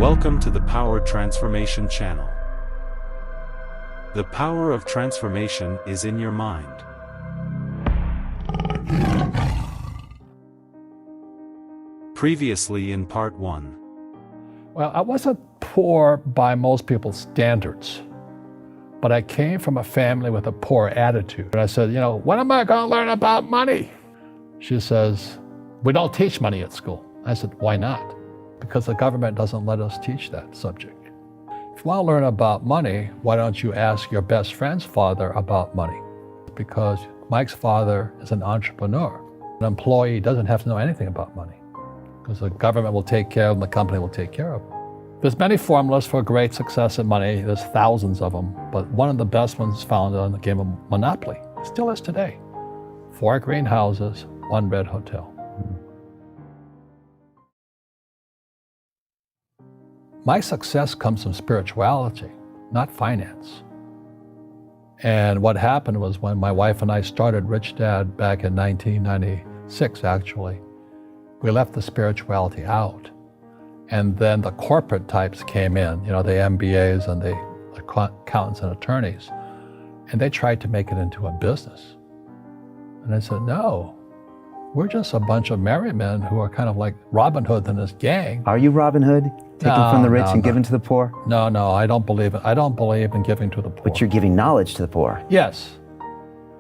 Welcome to the Power Transformation channel. The power of transformation is in your mind. Previously in part 1. Well, I wasn't poor by most people's standards, but I came from a family with a poor attitude. And I said, when am I going to learn about money? She says, we don't teach money at school. I said, why not? Because the government doesn't let us teach that subject. If you want to learn about money, why don't you ask your best friend's father about money? Because Mike's father is an entrepreneur. An employee doesn't have to know anything about money because the government will take care of them, the company will take care of them. There's many formulas for great success in money. There's thousands of them, but one of the best ones found on the game of Monopoly. It still is today. 4 green houses, 1 red hotel. My success comes from spirituality, not finance. And what happened was when my wife and I started Rich Dad back in 1996, actually, we left the spirituality out. And then the corporate types came in, the MBAs and the accountants and attorneys, and they tried to make it into a business. And I said, no, we're just a bunch of merry men who are kind of like Robin Hood and his gang. Are you Robin Hood? Taking from the rich and giving to the poor? No, I don't believe it. I don't believe in giving to the poor. But you're giving knowledge to the poor. Yes,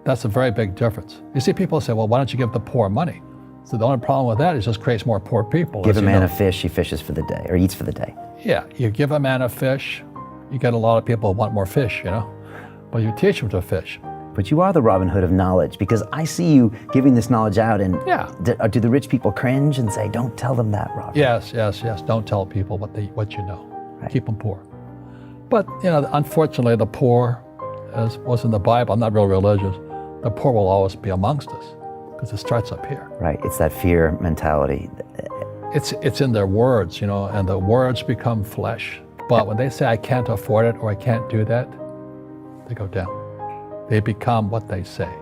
that's a very big difference. You see, people say, well, why don't you give the poor money? So the only problem with that is it just creates more poor people. Give a man a fish, he fishes for the day, or eats for the day. Yeah, you give a man a fish, you get a lot of people who want more fish, But you teach them to fish. But you are the Robin Hood of knowledge, because I see you giving this knowledge out, and do the rich people cringe and say, don't tell them that, Robin? Yes. Don't tell people what you know. Right. Keep them poor. But, unfortunately, the poor, as was in the Bible, I'm not real religious, the poor will always be amongst us, because it starts up here. Right, it's that fear mentality. It's in their words, and the words become flesh. But when they say, I can't afford it, or I can't do that, they go down. They become what they say.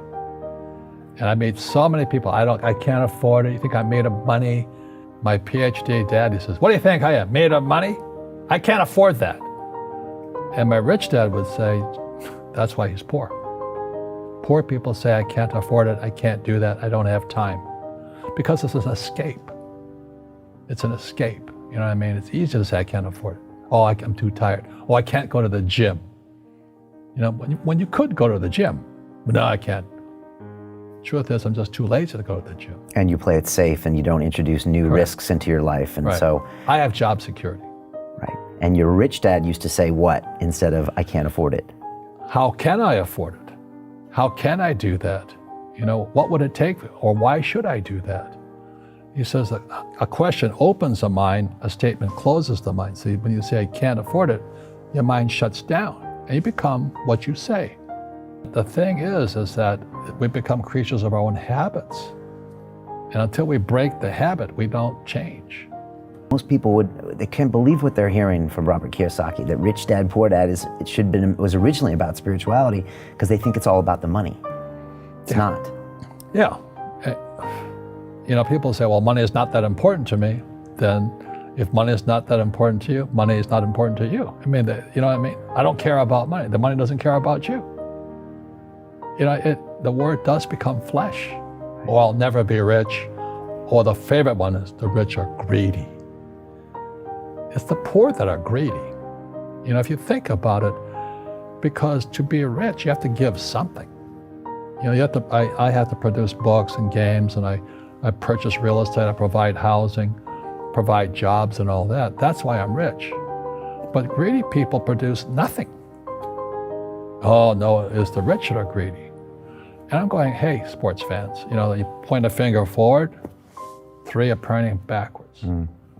And I meet so many people, I can't afford it. You think I'm made of money? My PhD dad, he says, what do you think I am, made of money? I can't afford that. And my rich dad would say, that's why he's poor. Poor people say, I can't afford it, I can't do that, I don't have time. Because it's an escape. It's an escape, you know what I mean? It's easy to say, I can't afford it. Oh, I'm too tired. Oh, I can't go to the gym. When you could go to the gym, but no, I can't. Truth is, I'm just too lazy to go to the gym. And you play it safe, and you don't introduce new risks into your life, and so I have job security. Right. And your rich dad used to say what instead of I can't afford it? How can I afford it? How can I do that? What would it take, or why should I do that? He says that a question opens the mind, a statement closes the mind. See, when you say I can't afford it, your mind shuts down. And you become what you say. The thing is that we become creatures of our own habits. And until we break the habit, we don't change. Most people they can't believe what they're hearing from Robert Kiyosaki, that Rich Dad, Poor Dad was originally about spirituality, because they think it's all about the money. It's not. Yeah. People say, well, money is not that important to me. Then if money is not that important to you, money is not important to you. You know what I mean? I don't care about money. The money doesn't care about you. The word does become flesh. Oh, I'll never be rich. Or the favorite one is the rich are greedy. It's the poor that are greedy. If you think about it, because to be rich, you have to give something. I have to produce books and games, and I purchase real estate, I provide housing, provide jobs and all that. That's why I'm rich. But greedy people produce nothing. Oh no, it's the rich that are greedy. And I'm going, hey, sports fans, you point a finger forward, 3 are pointing backwards.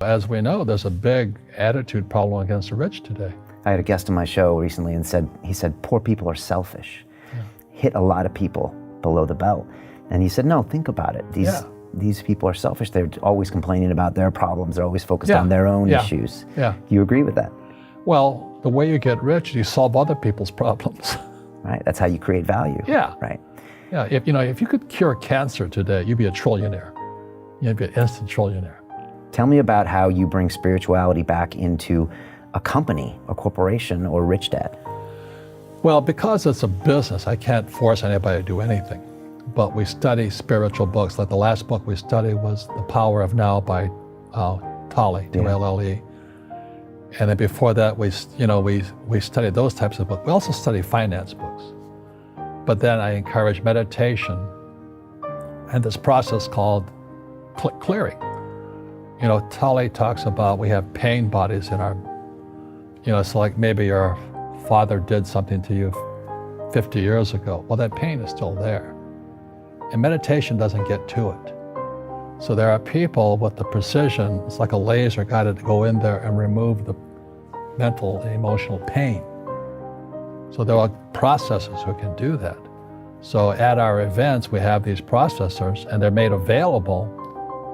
As we know, there's a big attitude problem against the rich today. I had a guest on my show recently and he said, poor people are selfish. Yeah. Hit a lot of people below the belt. And he said, no, think about it. These people are selfish. They're always complaining about their problems. They're always focused on their own issues. Yeah. Do you agree with that? Well, the way you get rich is you solve other people's problems. Right. That's how you create value. Yeah. Right. Yeah. If you could cure cancer today, you'd be a trillionaire. You'd be an instant trillionaire. Tell me about how you bring spirituality back into a company, a corporation, or Rich Dad. Well, because it's a business, I can't force anybody to do anything. But we study spiritual books. Like the last book we studied was The Power of Now by Tolle, T-O-L-L-E. And then before that, we studied those types of books. We also study finance books. But then I encourage meditation and this process called clearing. Tolle talks about we have pain bodies in our, it's like maybe your father did something to you 50 years ago. Well, that pain is still there. And meditation doesn't get to it. So there are people with the precision, it's like a laser guided to go in there and remove the mental and emotional pain. So there are processors who can do that. So at our events, we have these processors and they're made available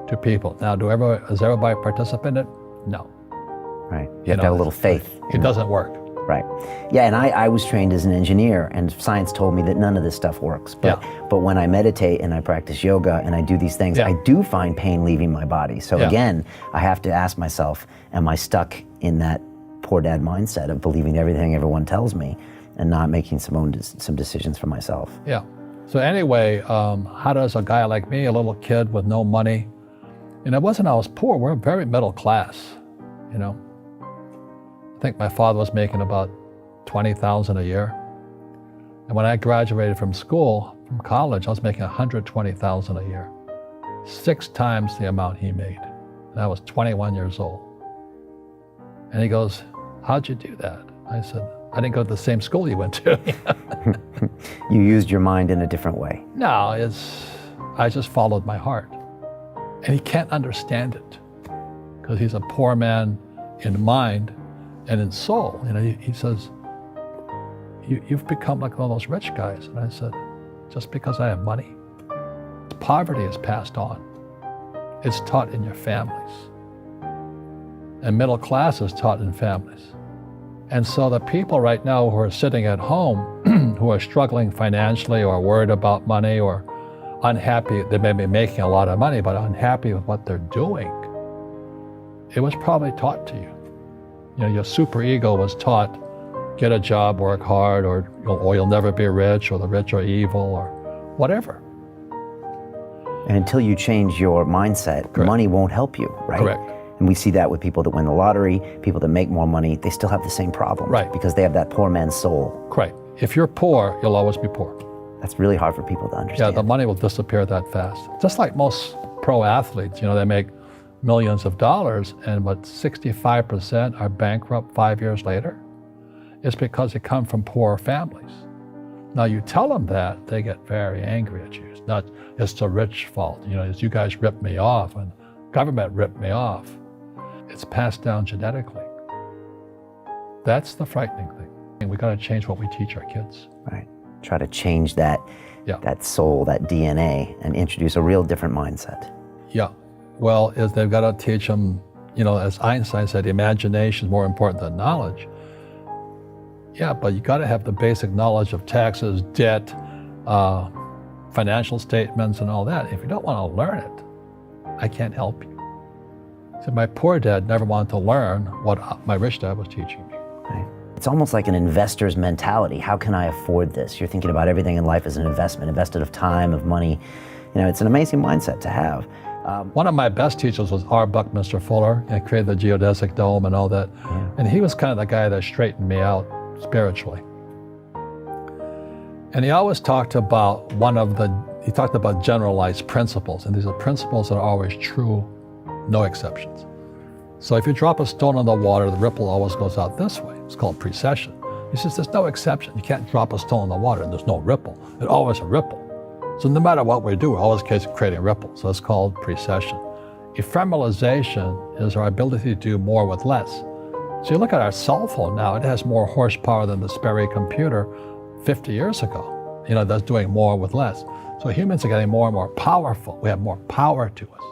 to people. Now, does everybody participate in it? No. Right. You have to have a little faith. It doesn't work. Right. Yeah, and I was trained as an engineer, and science told me that none of this stuff works. But when I meditate and I practice yoga and I do these things, I do find pain leaving my body. So again, I have to ask myself, am I stuck in that poor dad mindset of believing everything everyone tells me and not making some decisions for myself? Yeah. So anyway, how does a guy like me, a little kid with no money, and it wasn't I was poor, we're very middle class, I think my father was making about $20,000 a year. And when I graduated from college, I was making $120,000 a year, 6 times the amount he made. And I was 21 years old. And he goes, how'd you do that? I said, I didn't go to the same school you went to. You used your mind in a different way. No, I just followed my heart. And he can't understand it because he's a poor man in mind and in soul. He says, you've become like one of those rich guys. And I said, just because I have money? Poverty is passed on. It's taught in your families. And middle class is taught in families. And so the people right now who are sitting at home, who are struggling financially or worried about money or unhappy, they may be making a lot of money, but unhappy with what they're doing, it was probably taught to you. Your superego was taught, get a job, work hard, or you'll never be rich, or the rich are evil, or whatever. And until you change your mindset, money won't help you, right? Correct. And we see that with people that win the lottery, people that make more money, they still have the same problem. Right. Because they have that poor man's soul. Right. If you're poor, you'll always be poor. That's really hard for people to understand. Yeah, the money will disappear that fast. Just like most pro athletes, they make millions of dollars, and 65% are bankrupt 5 years later. It's because they come from poor families. Now you tell them that, they get very angry at you. It's not, it's the rich fault. It's you guys ripped me off and government ripped me off. It's passed down genetically. That's the frightening thing. We got to change what we teach our kids. Right. Try to change that soul, that DNA, and introduce a real different mindset. Yeah. Well, they've got to teach them, as Einstein said, imagination is more important than knowledge. Yeah, but you got to have the basic knowledge of taxes, debt, financial statements, and all that. If you don't want to learn it, I can't help you. So my poor dad never wanted to learn what my rich dad was teaching me. Right. It's almost like an investor's mentality. How can I afford this? You're thinking about everything in life as an investment, invested of time, of money. It's an amazing mindset to have. One of my best teachers was R. Buckminster Fuller, and created the geodesic dome and all that. Yeah. And he was kind of the guy that straightened me out spiritually. And he always talked about generalized principles, and these are principles that are always true, no exceptions. So if you drop a stone in the water, the ripple always goes out this way. It's called precession. He says there's no exception. You can't drop a stone in the water and there's no ripple. It's always a ripple. So no matter what we do, we're always creating ripples. So it's called precession. Ephemeralization is our ability to do more with less. So you look at our cell phone now, it has more horsepower than the Sperry computer 50 years ago. That's doing more with less. So humans are getting more and more powerful. We have more power to us.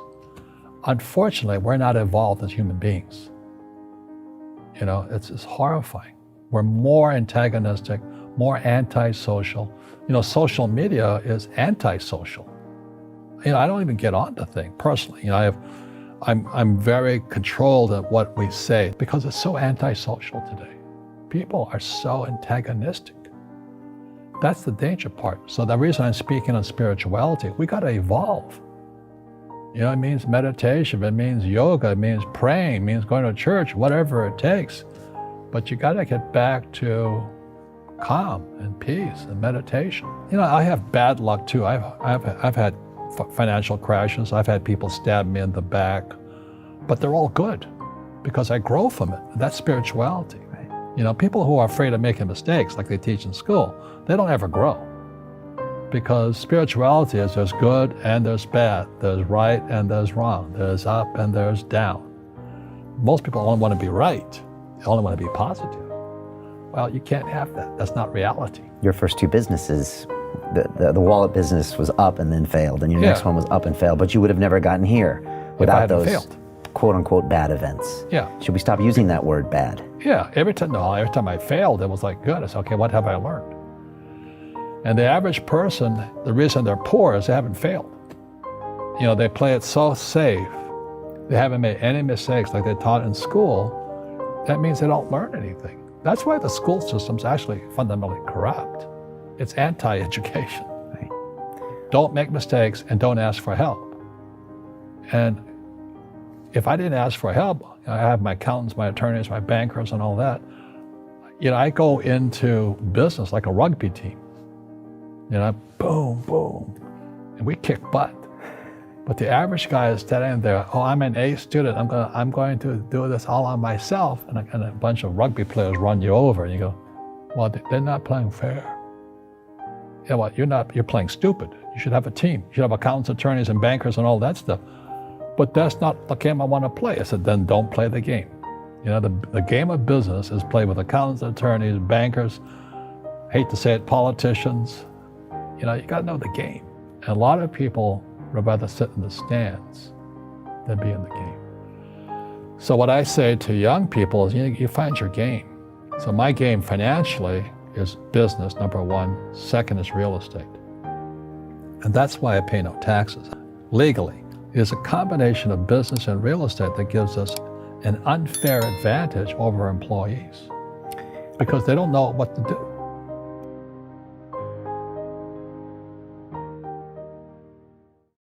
Unfortunately, we're not evolved as human beings. It's horrifying. We're more antagonistic, more antisocial. Social media is antisocial. I don't even get on the thing personally. I have I'm very controlled at what we say because it's so antisocial today. People are so antagonistic. That's the danger part. So the reason I'm speaking on spirituality, we got to evolve. You know, it means meditation, it means yoga, it means praying, it means going to church, whatever it takes. But you got to get back to calm and peace and meditation. You know, I have bad luck too. I've had financial crashes. I've had people stab me in the back, but they're all good because I grow from it. That's spirituality. Right. You know, people who are afraid of making mistakes, like they teach in school, they don't ever grow. Because spirituality is there's good and there's bad, there's right and there's wrong, there's up and there's down. Most people only want to be right. They only want to be positive. Well, you can't have that. That's not reality. Your first two businesses, the wallet business was up and then failed, and your next one was up and failed, but you would have never gotten here without those failed. quote unquote bad events. Yeah. Should we stop using that word bad? Yeah, every time I failed, it was like, good. I said, okay, what have I learned? And the average person, the reason they're poor is they haven't failed. You know, they play it so safe. They haven't made any mistakes like they taught in school. That means they don't learn anything. That's why the school system's actually fundamentally corrupt. It's anti-education. Right. Don't make mistakes and don't ask for help. And if I didn't ask for help, I have my accountants, my attorneys, my bankers, and all that. You know, I go into business like a rugby team. You know, boom, boom, and we kick butt. But the average guy is standing there, oh, I'm an A student, I'm going to do this all on myself, and a bunch of rugby players run you over, and you go, well, they're not playing fair. Yeah, well, you're playing stupid. You should have a team. You should have accountants, attorneys, and bankers, and all that stuff. But that's not the game I want to play. I said, then don't play the game. You know, the game of business is played with accountants, attorneys, bankers, hate to say it, politicians. You know, you got to know the game. And a lot of people would rather sit in the stands than be in the game. So what I say to young people is, you find your game. So my game financially is business, number one. Second is real estate. And that's why I pay no taxes. Legally, it is a combination of business and real estate that gives us an unfair advantage over employees because they don't know what to do.